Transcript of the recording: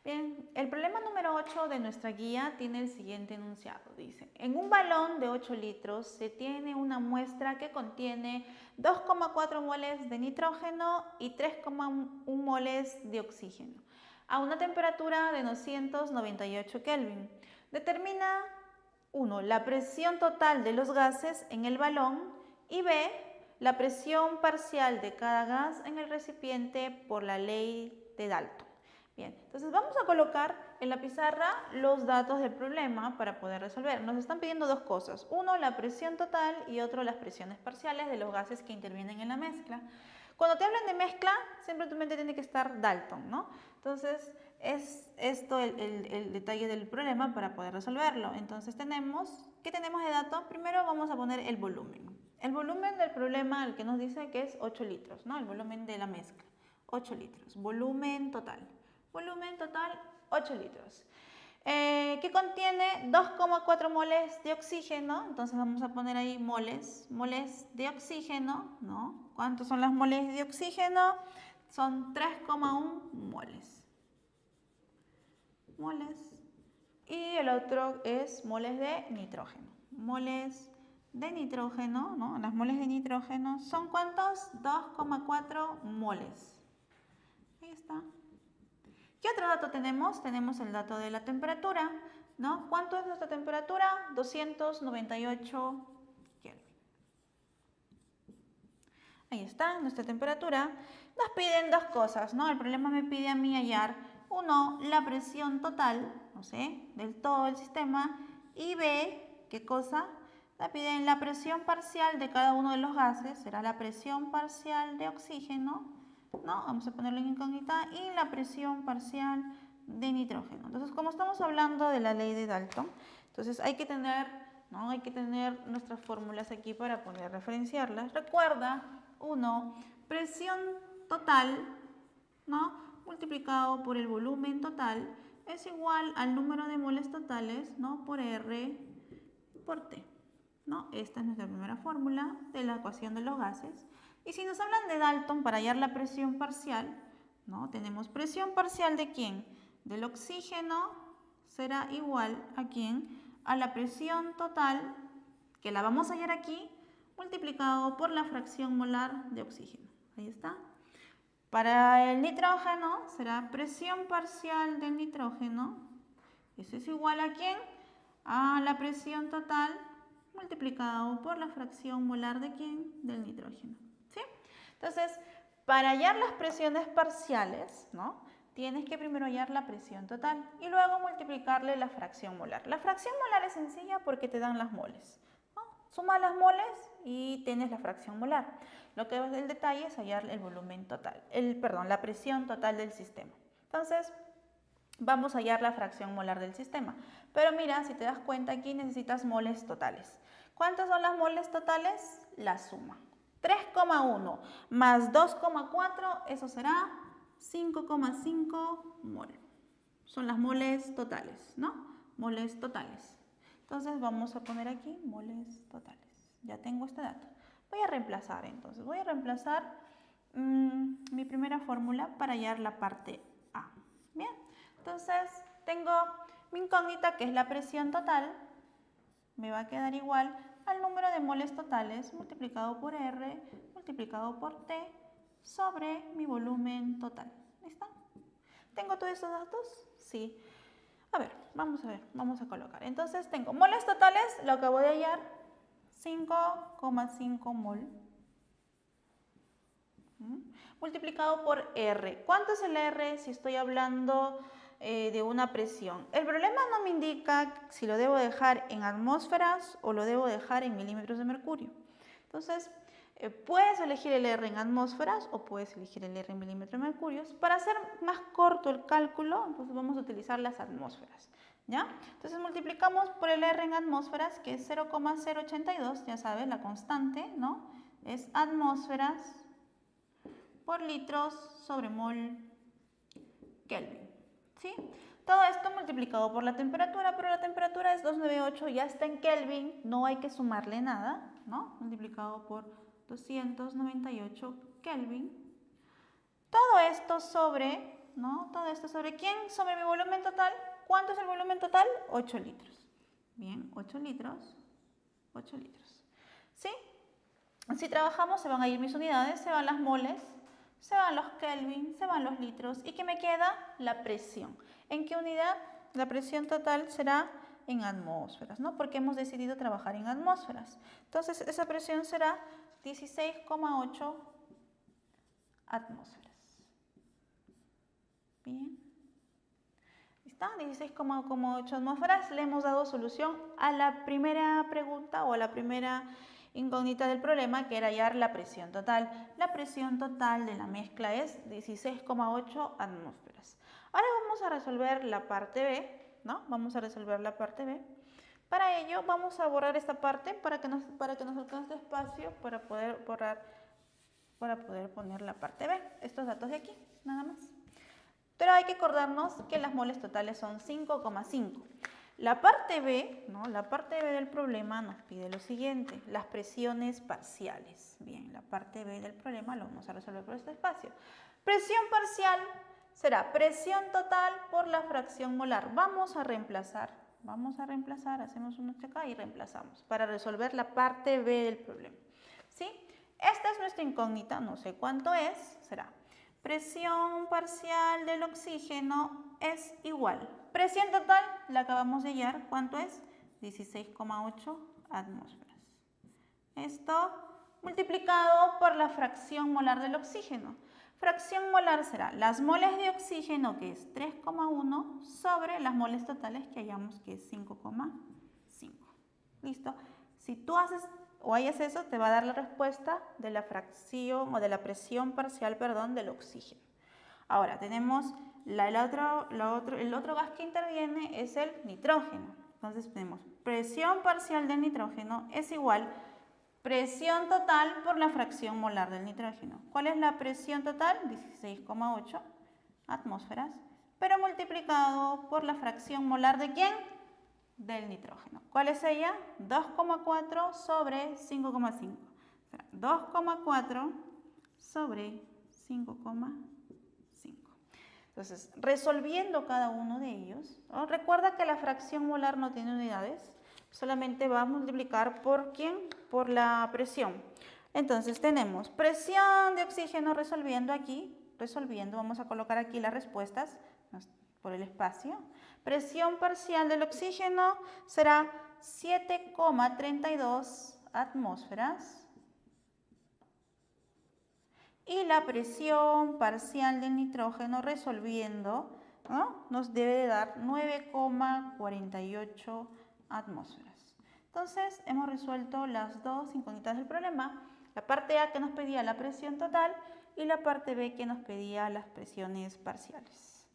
Bien, el problema número 8 de nuestra guía tiene el siguiente enunciado. Dice, en un balón de 8 litros se tiene una muestra que contiene 2,4 moles de nitrógeno y 3,1 moles de oxígeno a una temperatura de 298 Kelvin. Determina 1. La presión total de los gases en el balón y B. La presión parcial de cada gas en el recipiente por la ley de Dalton. Bien, entonces vamos a colocar en la pizarra los datos del problema para poder resolver. Nos están pidiendo dos cosas. Uno, la presión total y otro, las presiones parciales de los gases que intervienen en la mezcla. Cuando te hablan de mezcla, siempre tu mente tiene que estar Dalton, ¿no? Entonces, es esto el detalle del problema para poder resolverlo. Entonces, ¿qué tenemos de dato? Primero vamos a poner el volumen. El volumen del problema, el que nos dice que es 8 litros, ¿no? El volumen de la mezcla, 8 litros. Volumen total, 8 litros. Que contiene 2,4 moles de oxígeno, entonces vamos a poner ahí moles de oxígeno, ¿no? ¿Cuántos son las moles de oxígeno? Son 3,1 moles. Y el otro es moles de nitrógeno. Moles de nitrógeno, ¿no? Las moles de nitrógeno son ¿cuántos? 2,4 moles. Ahí está. ¿Qué otro dato tenemos? Tenemos el dato de la temperatura, ¿no? ¿Cuánto es nuestra temperatura? 298 Kelvin. Ahí está, nuestra temperatura. Nos piden dos cosas, ¿no? El problema me pide a mí hallar, uno, la presión total, no sé, del todo el sistema, y B, ¿qué cosa? Me piden la presión parcial de cada uno de los gases, será la presión parcial de oxígeno, ¿no? Vamos a ponerlo en incógnita, y la presión parcial de nitrógeno. Entonces, como estamos hablando de la ley de Dalton, entonces hay que tener, ¿no? Hay que tener nuestras fórmulas aquí para poder referenciarlas. Recuerda, 1, presión total, ¿no? Multiplicado por el volumen total es igual al número de moles totales, ¿no? Por R por T, ¿no? Esta es nuestra primera fórmula de la ecuación de los gases. Y si nos hablan de Dalton para hallar la presión parcial, ¿no? Tenemos presión parcial ¿de quién? Del oxígeno será igual ¿a quién? A la presión total, que la vamos a hallar aquí, multiplicado por la fracción molar de oxígeno. Ahí está. Para el nitrógeno será presión parcial del nitrógeno. Eso es igual ¿a quién? A la presión total multiplicado por la fracción molar ¿de quién? Del nitrógeno. ¿Sí? Entonces, para hallar las presiones parciales, ¿no? Tienes que primero hallar la presión total y luego multiplicarle la fracción molar. La fracción molar es sencilla porque te dan las moles, ¿no? Sumas las moles y tienes la fracción molar. Lo que es el detalle es hallar el volumen total, la presión total del sistema. Entonces, vamos a hallar la fracción molar del sistema. Pero mira, si te das cuenta, aquí necesitas moles totales. ¿Cuántas son las moles totales? La suma. 3,1 más 2,4, eso será 5,5 mol. Son las moles totales, ¿no? Moles totales. Entonces vamos a poner aquí moles totales. Ya tengo este dato. Voy a reemplazar entonces. Voy a reemplazar mi primera fórmula para hallar la parte A. Bien. Entonces tengo mi incógnita que es la presión total. Me va a quedar igual al número de moles totales multiplicado por R multiplicado por T sobre mi volumen total. ¿Listo? ¿Tengo todos estos datos? Sí. A ver, vamos a colocar. Entonces tengo moles totales, lo acabo de hallar, 5,5 mol. Multiplicado por R. ¿Cuánto es el R si estoy hablando de una presión? El problema no me indica si lo debo dejar en atmósferas o lo debo dejar en milímetros de mercurio. Entonces, puedes elegir el R en atmósferas o puedes elegir el R en milímetros de mercurio. Para hacer más corto el cálculo, entonces vamos a utilizar las atmósferas, ¿ya? Entonces multiplicamos por el R en atmósferas, que es 0,082, ya sabes, la constante, ¿no? Es atmósferas por litros sobre mol Kelvin, ¿sí? Todo esto multiplicado por la temperatura, pero la temperatura es 298, ya está en Kelvin, no hay que sumarle nada, ¿no? Multiplicado por 298 Kelvin. Todo esto sobre ¿no? Todo esto sobre quién, sobre mi volumen total. ¿Cuánto es el volumen total? 8 litros. Bien, 8 litros. 8 litros. ¿Sí? Si trabajamos, se van a ir mis unidades, se van las moles, se van los Kelvin, se van los litros. ¿Y qué me queda? La presión. ¿En qué unidad? La presión total será en atmósferas, ¿no? Porque hemos decidido trabajar en atmósferas. Entonces, esa presión será 16,8 atmósferas. Bien. ¿Está? 16,8 atmósferas. Le hemos dado solución a la primera pregunta o a la primera incógnita del problema, que era hallar la presión total. La presión total de la mezcla es 16,8 atmósferas. Ahora vamos a resolver la parte B, ¿no? Vamos a resolver la parte B. Para ello vamos a borrar esta parte para que nos alcance espacio para poder borrar, para poder poner la parte B. Estos datos de aquí, nada más. Pero hay que acordarnos que las moles totales son 5,5. La parte B, ¿no? La parte B del problema nos pide lo siguiente, las presiones parciales. Bien, la parte B del problema lo vamos a resolver por este espacio. Presión parcial será presión total por la fracción molar. Vamos a reemplazar, hacemos un check acá y reemplazamos para resolver la parte B del problema. ¿Sí? Esta es nuestra incógnita, no sé cuánto es, será presión parcial del oxígeno es igual. Presión total, la acabamos de hallar, ¿cuánto es? 16,8 atmósferas. Esto multiplicado por la fracción molar del oxígeno. Fracción molar será las moles de oxígeno, que es 3,1, sobre las moles totales que hallamos, que es 5,5. ¿Listo? Si tú haces o hayas eso, te va a dar la respuesta de la fracción o de la presión parcial, perdón, del oxígeno. Ahora tenemos el otro gas que interviene es el nitrógeno. Entonces tenemos presión parcial del nitrógeno es igual presión total por la fracción molar del nitrógeno. ¿Cuál es la presión total? 16,8 atmósferas, pero multiplicado por la fracción molar ¿de quién? Del nitrógeno. ¿Cuál es ella? 2,4 sobre 5,5. 2,4 sobre 5,5. Entonces, resolviendo cada uno de ellos, ¿no? Recuerda que la fracción molar no tiene unidades, solamente va a multiplicar por ¿quién? Por la presión. Entonces, tenemos presión de oxígeno resolviendo aquí, vamos a colocar aquí las respuestas por el espacio. Presión parcial del oxígeno será 7,32 atmósferas. Y la presión parcial del nitrógeno resolviendo, ¿no? Nos debe de dar 9,48 atmósferas. Entonces, hemos resuelto las dos incógnitas del problema. La parte A que nos pedía la presión total y la parte B que nos pedía las presiones parciales.